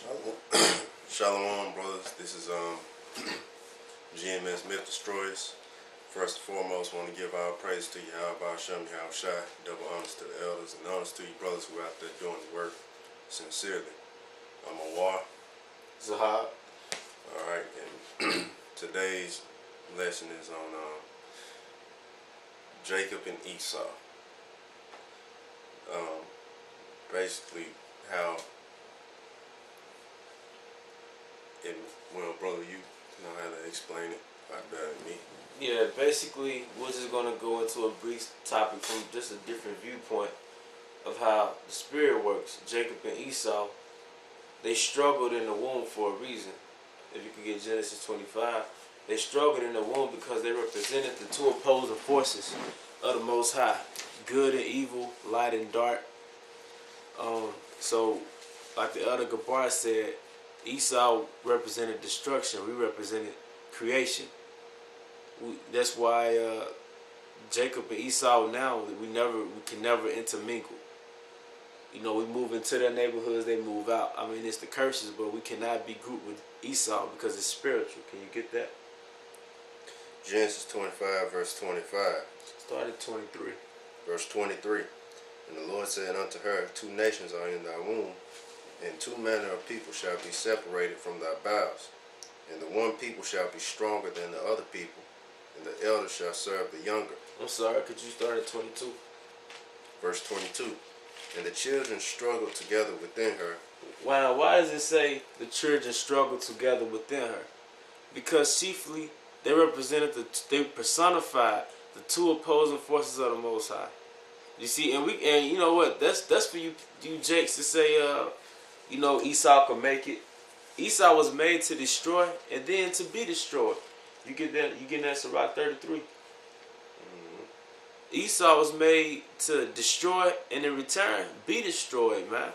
Shalom, Shalom, brothers. This is GMSMythdestroyers. First and foremost, want to give our praise to you, How Shem, Shai, double honors to the elders, and honors to you brothers who are out there doing the work sincerely. I'm Awar. Zahab. Alright, and today's lesson is on Jacob and Esau. Basically, how, well, brother, you know how to explain it a lot better than me. Yeah, basically, we're just going to go into a brief topic from just a different viewpoint of how the spirit works. Jacob and Esau, they struggled in the womb for a reason. If you could get Genesis 25, they struggled in the womb because they represented the two opposing forces of the Most High, good and evil, light and dark. So, like the elder Gabar said, Esau represented destruction. We represented creation. That's why Jacob and Esau now we can never intermingle. You know, we move into their neighborhoods, they move out. I mean, it's the curses, but we cannot be grouped with Esau because it's spiritual. Can you get that? Genesis 25, verse 25. Start at 23. Verse 23. And the Lord said unto her, Two nations are in thy womb, and two manner of people shall be separated from thy bowels. And the one people shall be stronger than the other people, and the elder shall serve the younger. I'm sorry, could you start at 22? Verse 22. And the children struggled together within her. Wow, why does it say the children struggled together within her? Because chiefly they they personified the two opposing forces of the Most High. You see, and you know what? That's for you Jakes to say. You know, Esau could make it. Esau was made to destroy and then to be destroyed. You get that? You get that? Sirach 33. Esau was made to destroy and in return be destroyed, man.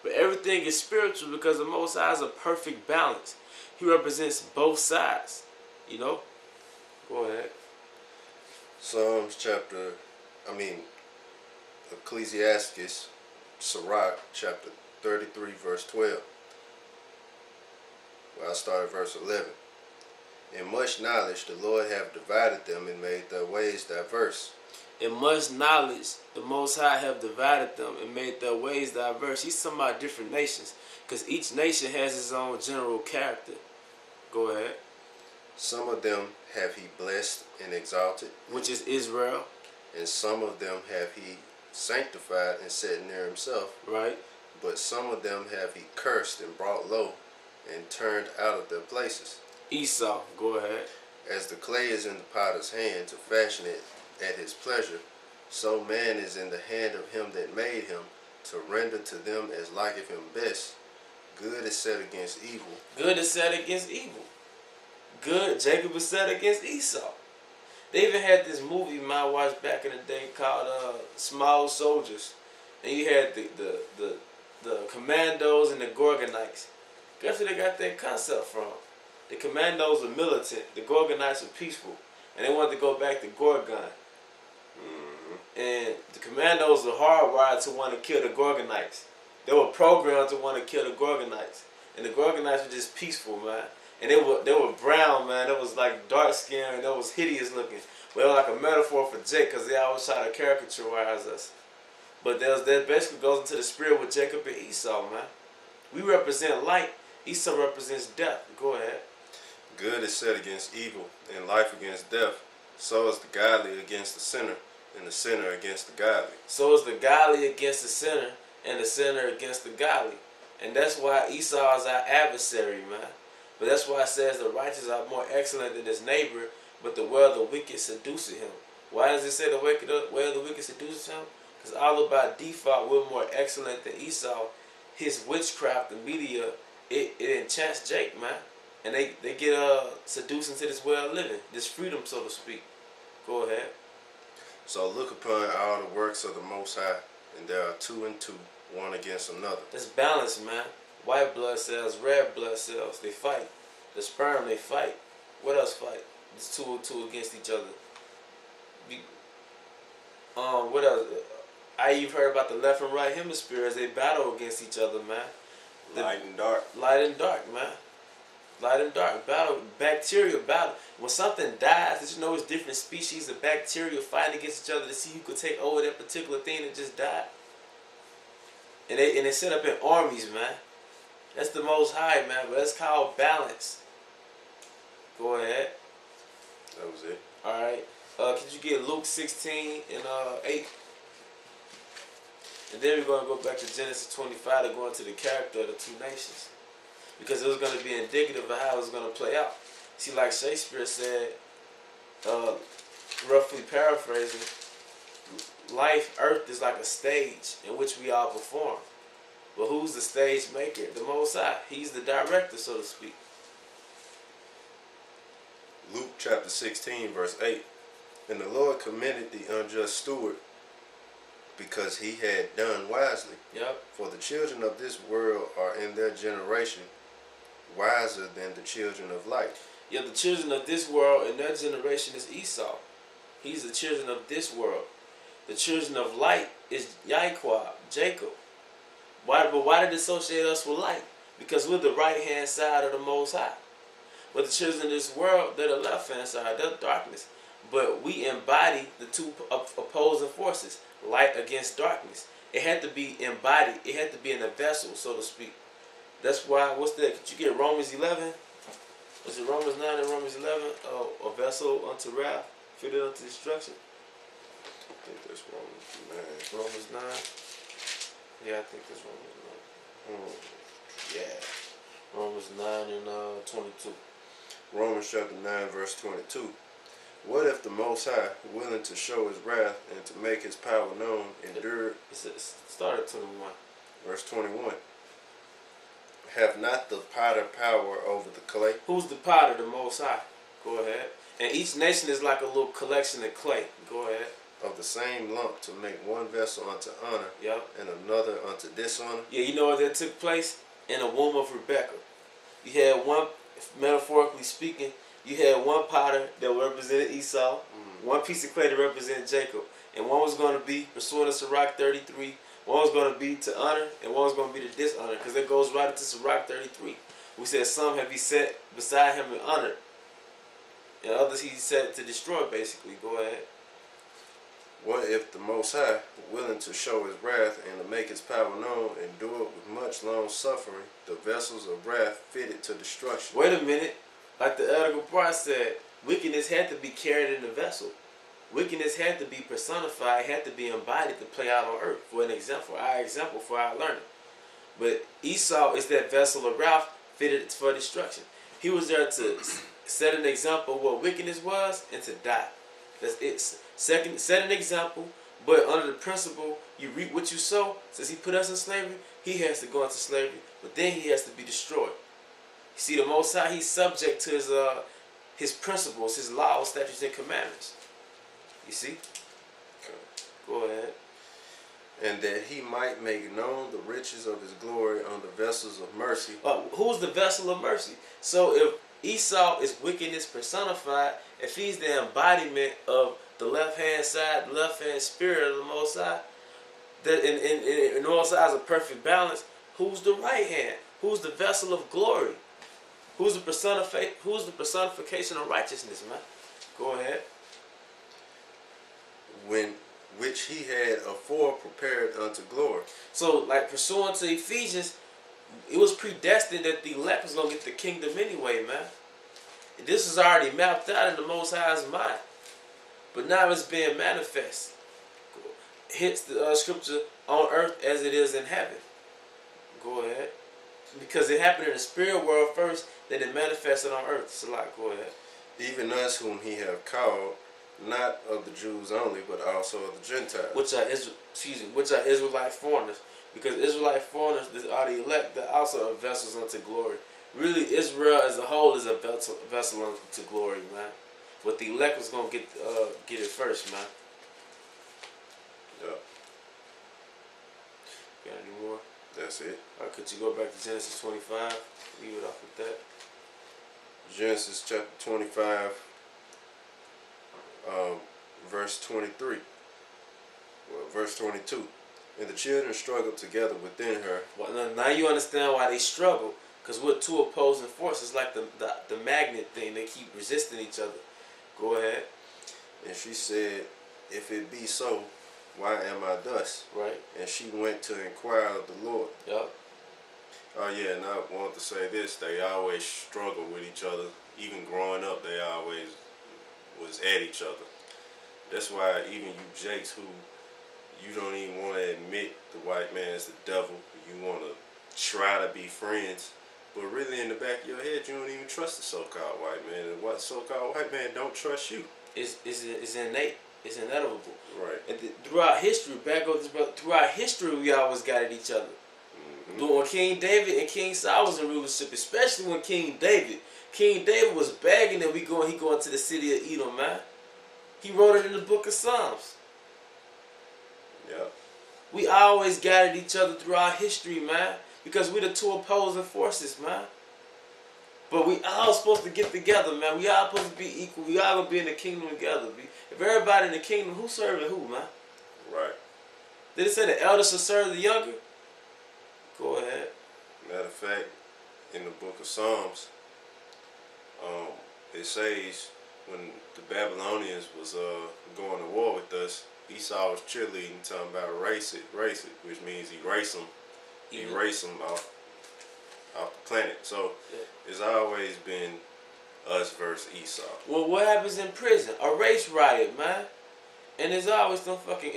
But everything is spiritual because the Most High is a perfect balance. He represents both sides. You know? Go ahead. Ecclesiastes, Sirach, chapter 33, verse 12. Well, I start at verse 11. In much knowledge the Lord have divided them and made their ways diverse. In much knowledge, the Most High have divided them and made their ways diverse. He's talking about different nations, because each nation has its own general character. Go ahead. Some of them have he blessed and exalted, which is Israel. And some of them have he sanctified and set near himself. Right. But some of them have he cursed and brought low and turned out of their places. Esau, go ahead. As the clay is in the potter's hand to fashion it at his pleasure, so man is in the hand of him that made him, to render to them as liketh him best. Good is set against evil. Good is set against evil. Good, Jacob is set against Esau. They even had this movie I watched back in the day called Small Soldiers. And you had the Commandos and the Gorgonites. Guess where they got that concept from? The Commandos were militant, the Gorgonites were peaceful, and they wanted to go back to Gorgon. And the Commandos were hardwired to want to kill the Gorgonites. They were programmed to want to kill the Gorgonites, and the Gorgonites were just peaceful, man. And they were brown, man. It was like dark skin, and that was hideous looking. Well, like a metaphor for Jake, because they always try to caricaturize us. But that basically goes into the spirit with Jacob and Esau, man. We represent light. Esau represents death. Go ahead. Good is set against evil, and life against death. So is the godly against the sinner, and the sinner against the godly. So is the godly against the sinner, and the sinner against the godly. And that's why Esau is our adversary, man. But that's why it says the righteous are more excellent than his neighbor, but the way of the wicked seduces him. Why does it say the way of the wicked seduces him? Because all by default, we're more excellent than Esau. His witchcraft, the media, it enchants Jake, man. And they get seduced into this way of living, this freedom, so to speak. Go ahead. So look upon all the works of the Most High, and there are two and two, one against another. It's balanced, man. White blood cells, red blood cells, they fight. The sperm, they fight. What else fight? It's two and two against each other. What else? You've heard about the left and right hemisphere as they battle against each other, man. Light and dark. Light and dark, man. Light and dark. Battle. Bacteria battle. When something dies, did you know it's different species of bacteria fighting against each other to see who could take over that particular thing that just died? And they set up in armies, man. That's the Most High, man. But that's called balance. Go ahead. That was it. Alright. Could you get Luke 16 and 8? And then we're going to go back to Genesis 25 to go into the character of the two nations. Because it was going to be indicative of how it was going to play out. See, like Shakespeare said, roughly paraphrasing, life, earth is like a stage in which we all perform. But who's the stage maker? The Most High. He's the director, so to speak. Luke chapter 16, verse 8. And the Lord commended the unjust steward because he had done wisely. Yep. For the children of this world are in their generation wiser than the children of light. Yeah, the children of this world in their generation is Esau. He's the children of this world. The children of light is Jacob. Why did it associate us with light? Because we're the right hand side of the Most High. But the children of this world, they're the left hand side, they're darkness. But we embody the two opposing forces, light against darkness. It had to be embodied. It had to be in a vessel, so to speak. That's why, what's that? Could you get Romans 11? Was it Romans 9 and Romans 11? Oh, a vessel unto wrath, fitted unto destruction. I think that's Romans 9. Romans 9? Yeah, I think that's Romans 9. Yeah. Romans 9 and 22. Romans chapter 9, verse 22. What if the Most High, willing to show his wrath and to make his power known, endured? Start at 21. Verse 21. Have not the potter power over the clay? Who's the potter? The Most High. Go ahead. And each nation is like a little collection of clay. Go ahead. Of the same lump to make one vessel unto honor, Yep. and another unto dishonor. Yeah, you know what that took place? In the womb of Rebecca. You had one, metaphorically speaking, you had one potter that represented Esau, one piece of clay that represented Jacob. And one was going to be pursuant to Sirach 33, one was going to be to honor, and one was going to be to dishonor. Because it goes right into Sirach 33. We said some have he set beside him in honor, and others he set to destroy, basically. Go ahead. What if the Most High, willing to show his wrath and to make his power known, endured with much long suffering the vessels of wrath fitted to destruction? Wait a minute. Like the Elder Gabar said, wickedness had to be carried in the vessel. Wickedness had to be personified, had to be embodied to play out on earth. For our example, for our learning. But Esau is that vessel of wrath fitted for destruction. He was there to set an example of what wickedness was and to die. That's it. Second, set an example, but under the principle, you reap what you sow. Since he put us in slavery, he has to go into slavery, but then he has to be destroyed. You see, the Most High, he's subject to his principles, his laws, statutes, and commandments. You see? Okay. Go ahead. And that he might make known the riches of his glory on the vessels of mercy. Who's the vessel of mercy? So if Esau is wickedness personified, if he's the embodiment of the left-hand side, the left-hand spirit of the Most High, that in the Most High is a perfect balance, who's the right hand? Who's the vessel of glory? Who's the personification of righteousness, man? Go ahead. Which he had afore prepared unto glory. So, like pursuant to Ephesians, it was predestined that the elect was going to get the kingdom anyway, man. This is already mapped out in the Most High's mind. But now it's being manifest. Hits the scripture on earth as it is in heaven. Go ahead. Because it happened in the spirit world first, then it manifested on earth. So, like, go ahead. Even us whom he have called, not of the Jews only, but also of the Gentiles. Which are Israelite foreigners. Because Israelite foreigners are the elect that also are vessels unto glory. Really, Israel as a whole is a vessel unto glory, man. But the elect was going to get it first, man. Yeah. Got any more? That's it. Alright, could you go back to Genesis 25? Leave it off with that. Genesis chapter 25, verse 23. Well, verse 22. And the children struggled together within her. Well, now you understand why they struggle. Because we're two opposing forces, like the magnet thing. They keep resisting each other. Go ahead. And she said, if it be so, why am I thus? Right. And she went to inquire of the Lord. Yep. Oh yeah, and I want to say this, they always struggle with each other. Even growing up, they always was at each other. That's why even you Jakes, who you don't even want to admit the white man is the devil, you want to try to be friends, but really in the back of your head, you don't even trust the so-called white man. And what so-called white man don't trust you. It's innate. It's inevitable. Right. And throughout history, throughout history, we always got at each other. When King David and King Saul was in rulership, especially when King David was begging that he go into the city of Edom, man. He wrote it in the book of Psalms. Yeah. We always got at each other throughout history, man, because we're the two opposing forces, man. But we all supposed to get together, man. We all supposed to be equal. We all gonna be in the kingdom together. If everybody in the kingdom, who's serving who, man? Right. Did it say the elder should serve the younger? Go ahead. Matter of fact, in the book of Psalms, it says when the Babylonians was going to war with us, Esau was cheerleading, talking about race it, which means erase them off the planet. So it's always been us versus Esau. Well, what happens in prison? A race riot, man. And there's always some fucking.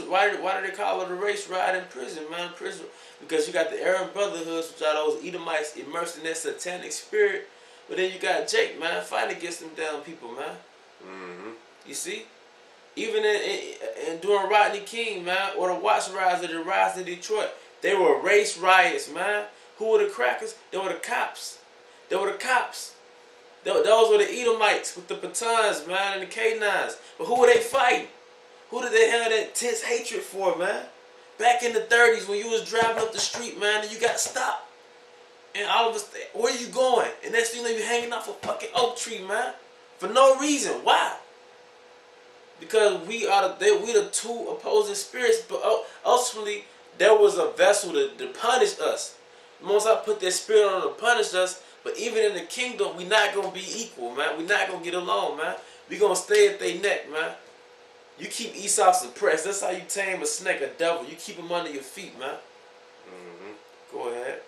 Why do they call it a race riot in prison, man? Prison because you got the Arab Brotherhoods, which are those Edomites immersed in that satanic spirit. But then you got Jake, man, fighting against them damn people, man. Mm-hmm. You see, even in during Rodney King, man, or the Watts riots or the riots in Detroit, they were race riots, man. Who were the crackers? They were the cops. Those were the Edomites with the batons, man, and the K9s. But who were they fighting? Who did they have that intense hatred for, man? Back in the 30s when you was driving up the street, man, and you got stopped. And all of us, where you going? And next thing you know, you hanging off a fucking oak tree, man. For no reason. Why? Because we the two opposing spirits, but ultimately, there was a vessel to punish us. Most I put that spirit on to punish us, but even in the kingdom, we're not going to be equal, man. We're not going to get along, man. We're going to stay at their neck, man. You keep Esau suppressed. That's how you tame a snake, a devil. You keep him under your feet, man. Mm-hmm. Go ahead.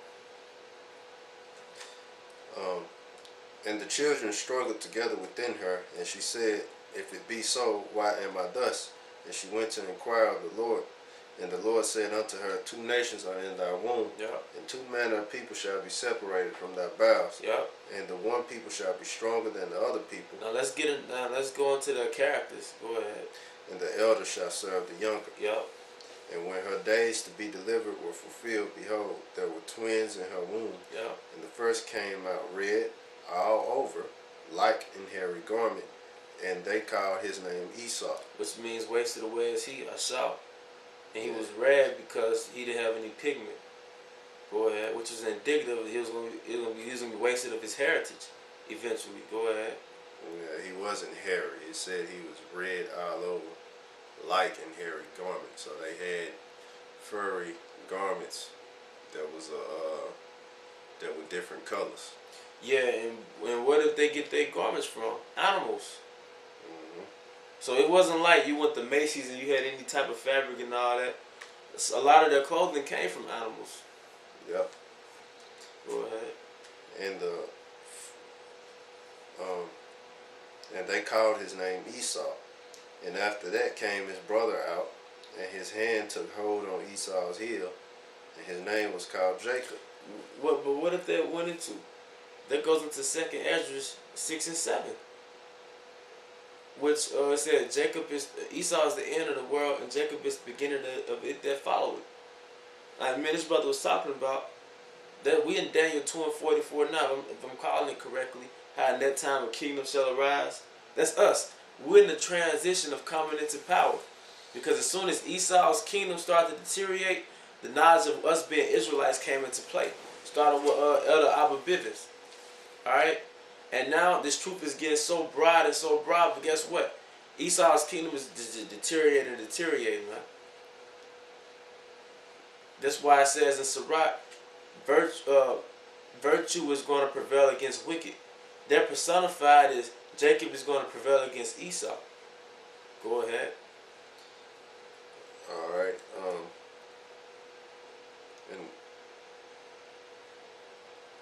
And the children struggled together within her, and she said, if it be so, why am I thus? And she went to inquire of the Lord. And the Lord said unto her, 2 nations are in thy womb, and 2 manner of people shall be separated from thy bowels. And the one people shall be stronger than the other people. Now let's go into the characters. Go ahead. And the elder shall serve the younger. And when her days to be delivered were fulfilled, behold, there were twins in her womb. And the first came out red all over, like an hairy garment, and they called his name Esau. Which means wasted away as he, Esau. And he was red because he didn't have any pigment. Go ahead. Which was indicative he was going to be wasted of his heritage eventually. Go ahead. Yeah, he wasn't hairy. It said he was red all over, like an hairy garment. So they had furry garments that were different colors. Yeah, and where did they get their garments from? Animals. Mm-hmm. So it wasn't like you went to Macy's and you had any type of fabric and all that. A lot of their clothing came from animals. Yep. Go ahead. And they called his name Esau. And after that came his brother out, and his hand took hold on Esau's heel, and his name was called Jacob. But what if that went into? That goes into 2nd Esdras 6 and 7. Which it said Esau is the end of the world, and Jacob is the beginning of it that followed. Like this brother was talking about that we in Daniel 2 and 44 now, if I'm calling it correctly, how in that time a kingdom shall arise. That's us. We're in the transition of coming into power. Because as soon as Esau's kingdom started to deteriorate, the knowledge of us being Israelites came into play. Starting with Elder Abba Bivens. Alright? And now this truth is getting so broad, but guess what? Esau's kingdom is deteriorating, man. That's why it says in Sirach, virtue is going to prevail against wicked. They're personified as Jacob is going to prevail against Esau. Go ahead. All right.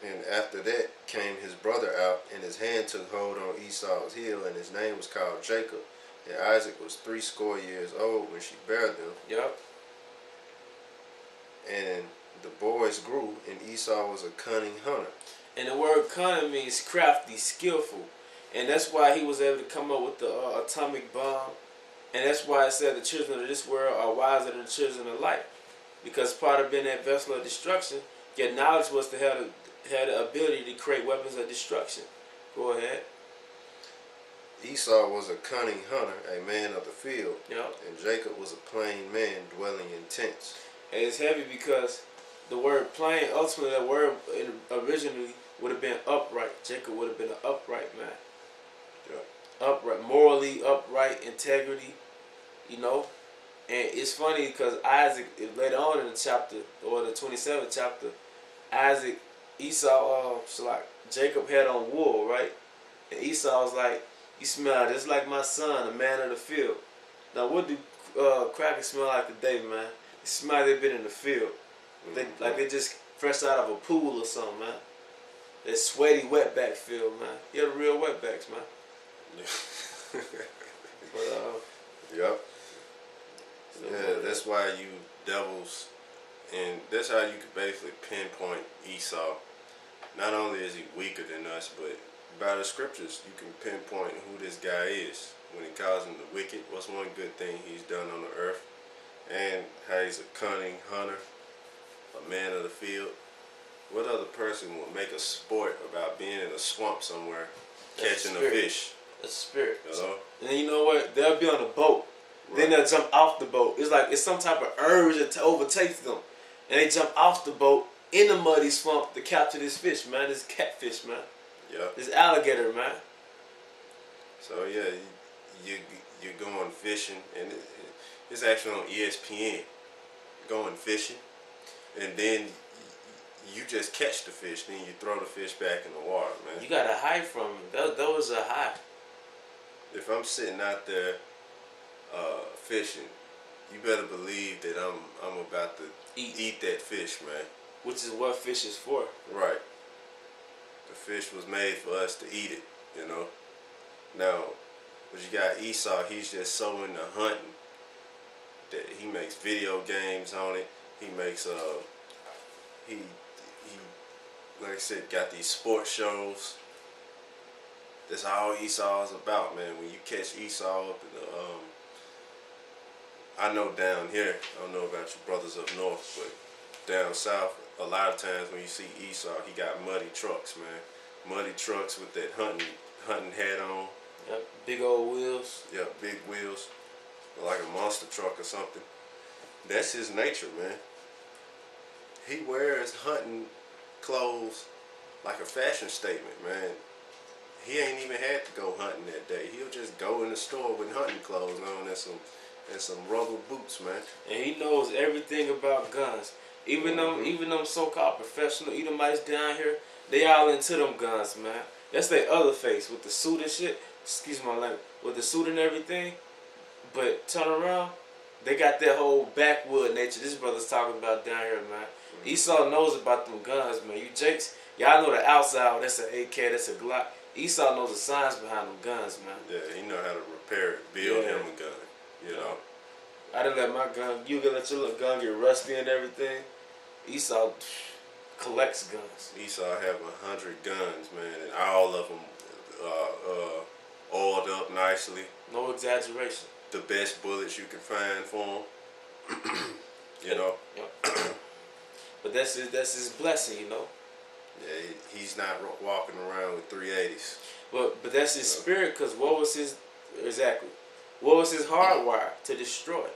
And after that came his brother out, and his hand took hold on Esau's heel, and his name was called Jacob. And Isaac was 80 years old when she bare them. Yep. And the boys grew, and Esau was a cunning hunter. And the word cunning means crafty, skillful. And that's why he was able to come up with the atomic bomb. And that's why it said the children of this world are wiser than the children of light. Because part of being that vessel of destruction, your knowledge was to have the ability to create weapons of destruction. Go ahead. Esau was a cunning hunter, a man of the field. Yep. And Jacob was a plain man dwelling in tents. And it's heavy because the word plain, ultimately that word originally would have been upright. Jacob would have been an upright man. Yeah. Upright, morally upright, integrity, you know. And it's funny because Isaac, later on in the chapter, or the 27th chapter, Jacob had on wool, right? And Esau was like, you smell just like my son, a man of the field. Now what do crackers smell like today, man? They smell like they've been in the field. Like they just fresh out of a pool or something, man. That sweaty wetback feel, man. You're the real wetbacks, man. Yeah. But Yep. Yeah, that's why you devils, and that's how you could basically pinpoint Esau. Not only is he weaker than us, but by the scriptures you can pinpoint who this guy is. When he calls him the wicked, what's one good thing he's done on the earth, and how he's a cunning hunter, a man of the field. What other person would make a sport about being in a swamp somewhere, catching a fish? That's a spirit. You know? And then you know what? They'll be on a boat. Right. Then they'll jump off the boat. It's like it's some type of urge that overtakes them. And they jump off the boat in the muddy swamp to capture this fish, man. This catfish, man. Yeah. This alligator, man. So yeah, you're going fishing, and it's actually on ESPN. Going fishing, and then you just catch the fish, then you throw the fish back in the water, man. You gotta hide from them. That was a high. If I'm sitting out there fishing, you better believe that I'm about to eat that fish, man. Which is what fish is for. Right. The fish was made for us to eat it, you know. Now, but you got Esau, he's just so into hunting that he makes video games on it. He makes he like I said, got these sports shows. That's all Esau is about, man. When you catch Esau up in the I know down here, I don't know about your brothers up north, but down south, a lot of times when you see Esau, he got muddy trucks, man. Muddy trucks with that hunting hat on. Yep, big old wheels. Yeah, big wheels. Like a monster truck or something. That's his nature, man. He wears hunting clothes like a fashion statement, man. He ain't even had to go hunting that day. He'll just go in the store with hunting clothes on and some rubber boots, man. And he knows everything about guns. Even them so-called professional Edomites down here, they all into them guns, man. That's their other face with the suit and shit. Excuse my language. With the suit and everything. But turn around, they got that whole backwood nature this brother's talking about down here, man. Esau knows about them guns, man. You Jakes, y'all know the outside, that's an AK, that's a Glock. Esau knows the signs behind them guns, man. Yeah, he know how to repair it, build him a gun, you know. I done let my gun, you gonna let your little gun get rusty and everything. Esau collects guns. Esau have 100 guns, man, and all of them oiled up nicely. No exaggeration. The best bullets you can find for him. You know. Yep. But that's his blessing, you know. Yeah, he's not walking around with 380s. But that's his spirit, because what was his hardwire? To destroy.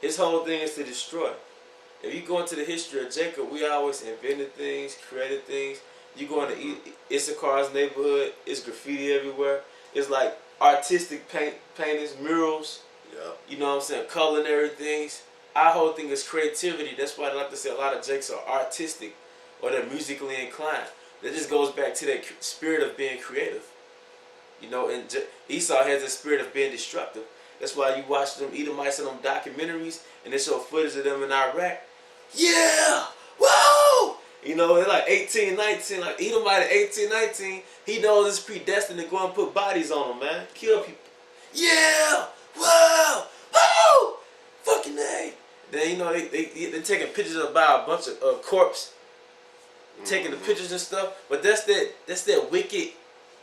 His whole thing is to destroy. If you go into the history of Jacob, we always invented things, created things. You go into Issachar's neighborhood, it's graffiti everywhere. It's like artistic paintings, murals. Yeah. You know what I'm saying? Culinary things. our whole thing is creativity. That's why I like to say a lot of Jakes are artistic or they're musically inclined. That just goes back to that spirit of being creative. You know, and Esau has the spirit of being destructive. That's why you watch them Edomites in them documentaries and they show footage of them in Iraq. Yeah! Whoa! You know, they're like 18, 19, like Edomite at 18, 19, he knows it's predestined to go and put bodies on them, man. Kill people. Yeah! Whoa! Whoa! Fucking A. Then, you know, they're taking pictures about a bunch of corpse, taking the pictures and stuff. But that's that wicked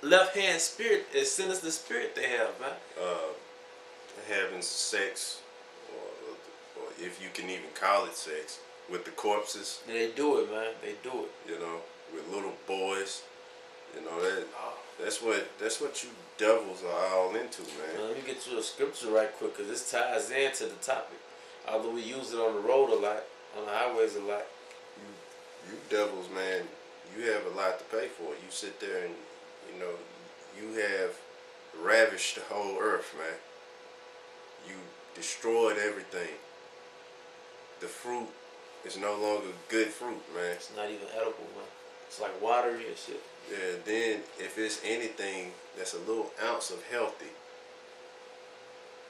left-hand spirit, that sinister spirit they have, man. Having sex, or if you can even call it sex, with the corpses. Yeah, they do it, man. They do it. You know, with little boys. You know, that's what you devils are all into, man. Let me get you a scripture right quick, because this ties into the topic. Although we use it on the road a lot, on the highways a lot. You devils, man, you have a lot to pay for. You sit there and, you know, you have ravished the whole earth, man. You destroyed everything. The fruit is no longer good fruit, man. It's not even edible, man. It's like watery and shit. Yeah, then if it's anything that's a little ounce of healthy,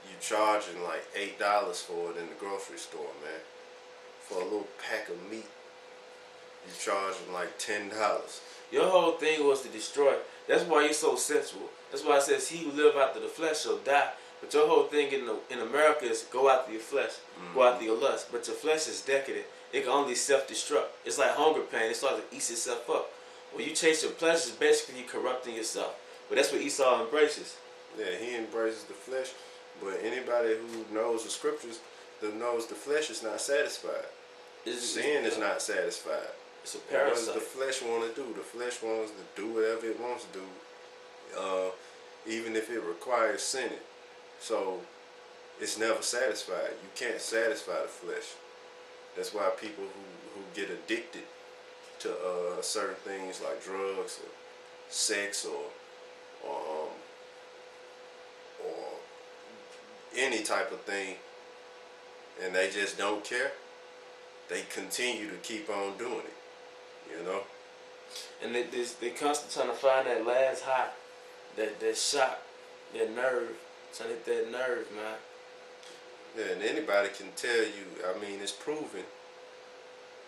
you charging like $8 for it in the grocery store, man. For a little pack of meat, you charging like $10. Your whole thing was to destroy. That's why you're so sensual. That's why it says, he who live after the flesh shall die. But your whole thing in America is go after your flesh, go after your lust. But your flesh is decadent. It can only self-destruct. It's like hunger pain. It starts to eat itself up. When you chase your pleasures, basically you're corrupting yourself. But that's what Esau embraces. Yeah, he embraces the flesh. But anybody who knows the scriptures knows the flesh is not satisfied. Sin is not satisfied. It's a parasite. What does the flesh want to do? The flesh wants to do whatever it wants to do, even if it requires sinning. So it's never satisfied. You can't satisfy the flesh. That's why people who get addicted to certain things like drugs or sex or any type of thing, and they just don't care, they continue to keep on doing it, you know. And they constantly trying to find that last high, that shock, that nerve, trying to hit that nerve, man. Yeah, and anybody can tell you, I mean, it's proven.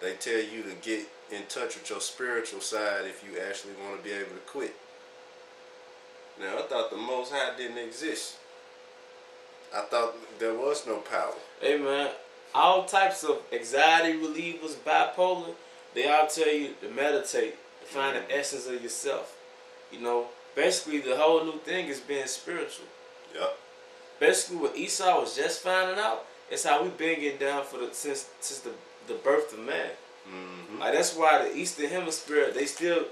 They tell you to get in touch with your spiritual side if you actually want to be able to quit. Now, I thought the Most High didn't exist. I thought there was no power. Hey, man, all types of anxiety relievers, bipolar, they all tell you to meditate, to find the essence of yourself. You know, basically the whole new thing is being spiritual. Yep. Basically what Esau was just finding out is how we've been getting down since the birth of man. Like, that's why the Eastern Hemisphere, they still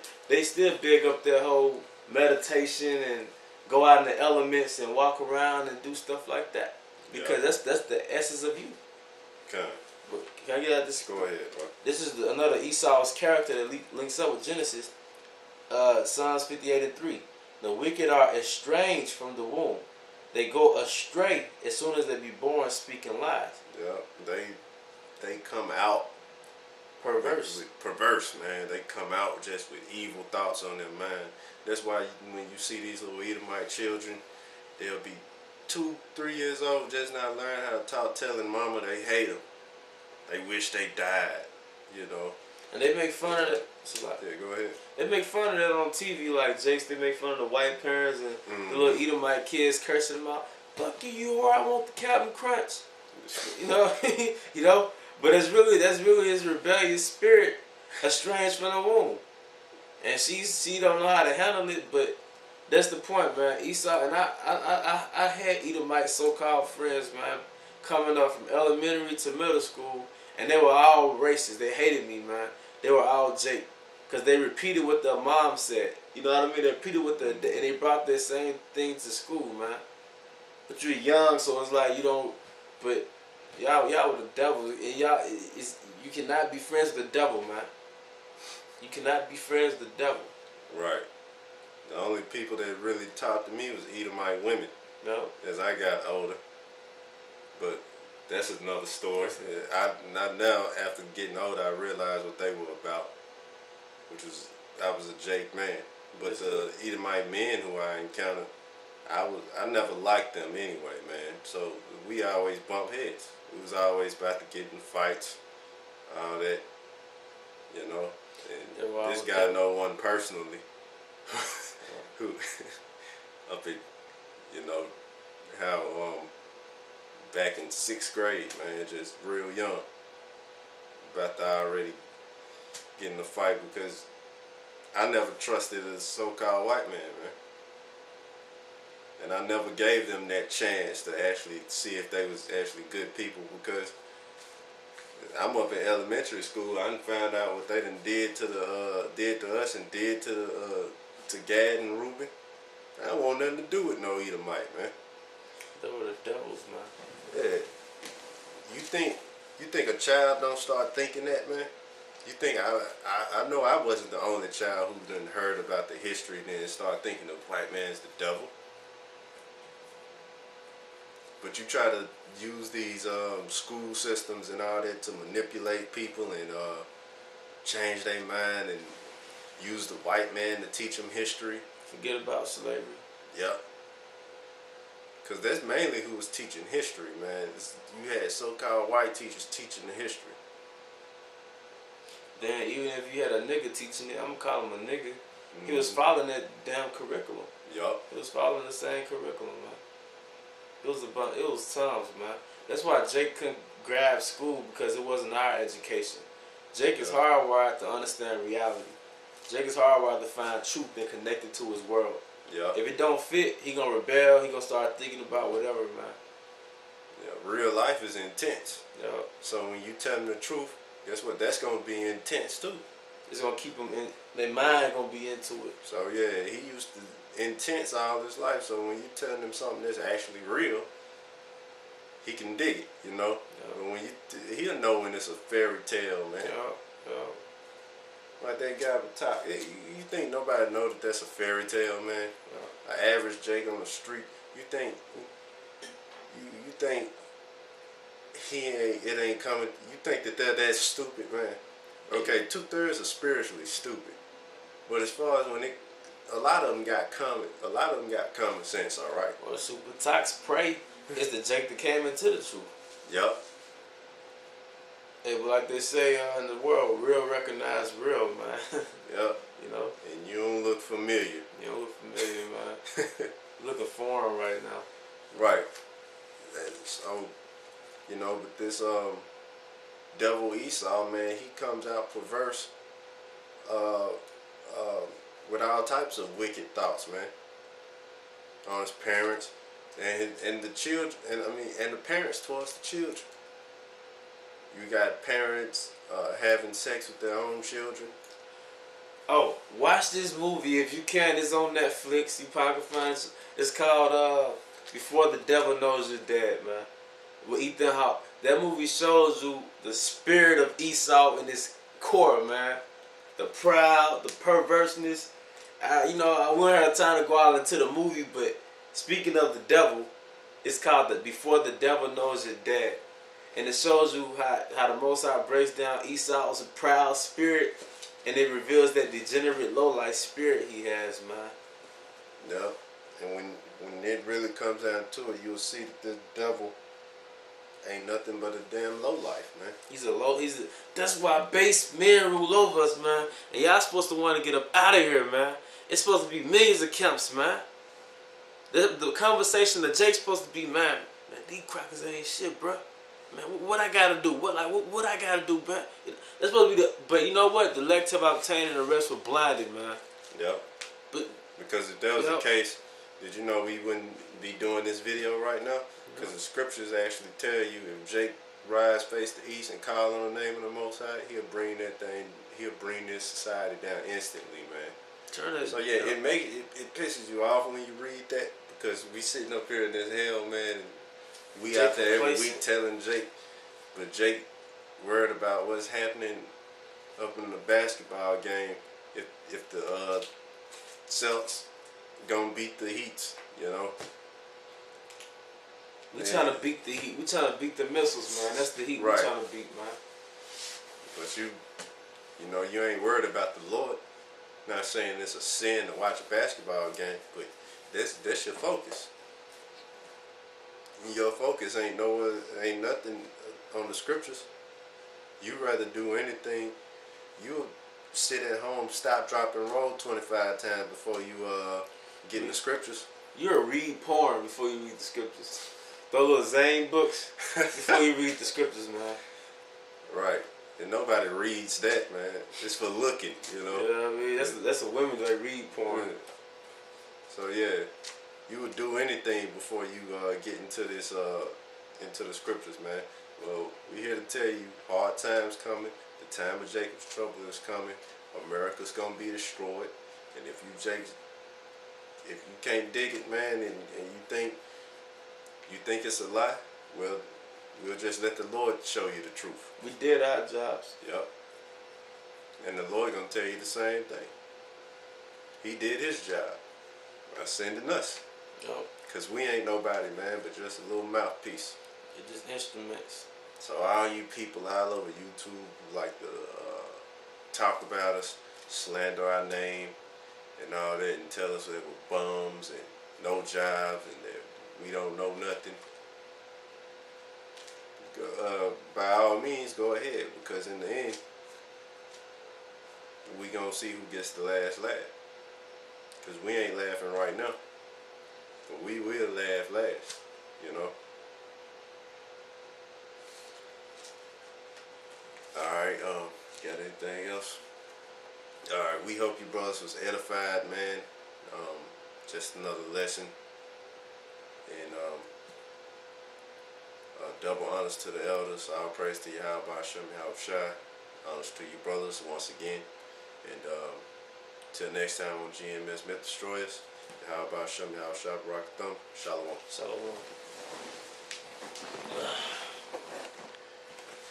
big up their whole meditation and go out in the elements and walk around and do stuff like that. Because that's the essence of you. Okay. But can I get out this? Go ahead, bro. This is another Esau's character that links up with Genesis. Psalms 58:3. The wicked are estranged from the womb. They go astray as soon as they be born, speaking lies. Yeah, they come out perverse. Perverse, man. They come out just with evil thoughts on their mind. That's why when you see these little Edomite children, they'll be 2-3 years old, just not learn how to talk, telling mama they hate them. They wish they died, you know. And they make fun of it. Yeah, go ahead. They make fun of that on TV, like Jakes. They make fun of the white parents and the little Edomite kids cursing them out. Fuck you, whore! I want the Captain Crunch. You know, you know. But that's really his rebellious spirit, estranged from the womb. And she don't know how to handle it. But that's the point, man. Esau and I had Edomite so-called friends, man, coming up from elementary to middle school, and they were all racist. They hated me, man. They were all Jake. Because they repeated what their mom said. You know what I mean? They repeated what and they brought their same thing to school, man. But you're young, so it's like you don't. But y'all were the devil. And you cannot be friends with the devil, man. You cannot be friends with the devil. Right. The only people that really talked to me was Edomite women. No. As I got older. But That's another story. I not now after getting older, I realized what they were about, which was I was a Jake man. But the Edomite men who I encountered, I never liked them anyway, man. So we always bump heads. We was always about to get in fights, all that, you know. And this guy know one personally, who up at, you know, how back in 6th grade, man, just real young, about to already get in a fight because I never trusted a so-called white man, man. And I never gave them that chance to actually see if they was actually good people, because I'm up in elementary school. I done found out what they done did to us and did to Gad and Reuben. I don't want nothing to do with no Edomite, man. They were the devils, man. Yeah. You think a child don't start thinking that, man? You think I know I wasn't the only child who done heard about the history and then start thinking the white man's the devil. But you try to use these school systems and all that to manipulate people and change their mind and use the white man to teach them history. Forget about slavery. Yep. Because that's mainly who was teaching history, man. You had so-called white teachers teaching the history. Then even if you had a nigga teaching it, I'm going to call him a nigga. He was following that damn curriculum. Yup. He was following the same curriculum, man. It was times, man. That's why Jake couldn't grab school, because it wasn't our education. Jake is hardwired to understand reality. Jake is hardwired to find truth and connect it to his world. Yeah. If it don't fit, he gonna rebel. He gonna start thinking about whatever, man. Yeah. Real life is intense. Yeah. So when you tell them the truth, guess what? That's gonna be intense too. It's gonna keep them in. Their mind gonna be into it. So yeah, he used to intense all his life. So when you tell him something that's actually real, he can dig it, you know. Yeah. But when he'll know when it's a fairy tale, man. Yeah. Yeah. Like that guy at the top. You think nobody know that that's a fairy tale, man? Yeah. An average Jake on the street. You think it ain't coming? You think that they're that stupid, man? Okay, 2/3 are spiritually stupid, but as far as a lot of them got common sense, all right. Well, super tox prey is the Jake that came into the truth. Yep. Hey, but like they say in the world, real recognize real, man. Yep. You know. And you don't look familiar. You don't look familiar, man. Looking foreign right now. Right. And so, you know, but this devil Esau, man, he comes out perverse, with all types of wicked thoughts, man, on his parents and the children, and the parents towards the children. You got parents having sex with their own children. Oh, watch this movie if you can. It's on Netflix. You probably can find it. It's called Before the Devil Knows You're Dead, man. With Ethan Hawke. That movie shows you the spirit of Esau in his core, man. The proud, the perverseness. You know, I wouldn't have time to go out into the movie, but speaking of the devil, it's called Before the Devil Knows You're Dead. And it shows you how the Most High breaks down Esau's proud spirit, and it reveals that degenerate low-life spirit he has, man. Yeah. And when it really comes down to it, you'll see that the devil ain't nothing but a damn lowlife, man. That's why base men rule over us, man. And y'all supposed to want to get up out of here, man. It's supposed to be millions of camps, man. The conversation that Jake's supposed to be, man, these crackers ain't shit, bro. Man, what I gotta do? What I gotta do, man? That's supposed to be but you know what? The elect have obtained and the rest were blinded, man. Yep. But because if that was the case, did you know we wouldn't be doing this video right now? Because the scriptures actually tell you if Jake rise face the east and call on the name of the Most High, he'll bring this society down instantly, man. So yeah, it pisses you off when you read that, because we sitting up here in this hell, man, and we Jake out there every week telling Jake, but Jake worried about what's happening up in the basketball game if the Celtics gonna beat the Heats, you know. We trying to beat the heat. We trying to beat the missiles, man. That's the heat we trying to beat, man. But you know, you ain't worried about the Lord. Not saying it's a sin to watch a basketball game, but that's your focus. And your focus ain't nothing on the scriptures. You rather do anything. You sit at home, stop, drop, and roll 25 times before you get in the scriptures. You'll read porn before you read the scriptures. Those little Zane books before you read the scriptures, man. Right. And nobody reads that, man. It's for looking, you know. You know what I mean? That's a women that read porn. Yeah. So yeah, you would do anything before you get into this into the scriptures, man. Well, we're here to tell you, hard times coming. The time of Jacob's trouble is coming. America's gonna be destroyed. And if you can't dig it, man, and you think it's a lie, well, we'll just let the Lord show you the truth. We did our jobs. Yep. And the Lord gonna tell you the same thing. He did his job by sending us. Yep. Cause we ain't nobody, man, but just a little mouthpiece. It's just instruments. So all you people all over YouTube who like to talk about us, slander our name, and all that, and tell us that we're bums and no jobs and that we don't know nothing. By all means, go ahead, because in the end, we gonna see who gets the last laugh. Cause we ain't laughing right now, but we will laugh last, you know. Alright, got anything else? Alright, we hope you brothers was edified, man. Just another lesson. And double honors to the elders. All praise to Yahweh Hashem Yahushua. Honors to you brothers once again. And till next time on GMS Myth Destroyers. Yahweh Hashem Yahushua Barak Thumb. Shalom. Shalom.